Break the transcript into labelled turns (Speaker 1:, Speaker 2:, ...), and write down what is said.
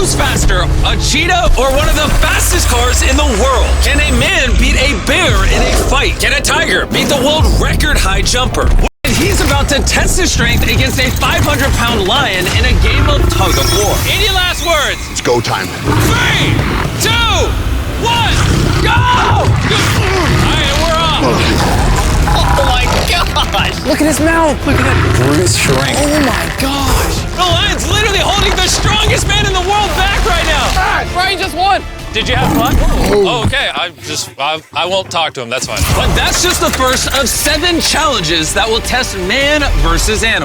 Speaker 1: Who's faster, a cheetah or one of the fastest cars in the world? Can a man beat a bear in a fight? Can a tiger beat the world record high jumper? He's about to test his strength against a 500-pound lion in a game of tug-of-war. Any last words?
Speaker 2: It's go time.
Speaker 1: 3, 2, 1, go! All right, we're off. Oh my gosh!
Speaker 3: Look at his mouth. Look at that brute strength.
Speaker 1: Oh my gosh! The lion's literally holding the strongest man in the world back right now. Brian just won. Did you have fun? Oh, okay. I won't talk to him. That's fine. But that's just the first of 7 challenges that will test man versus animal.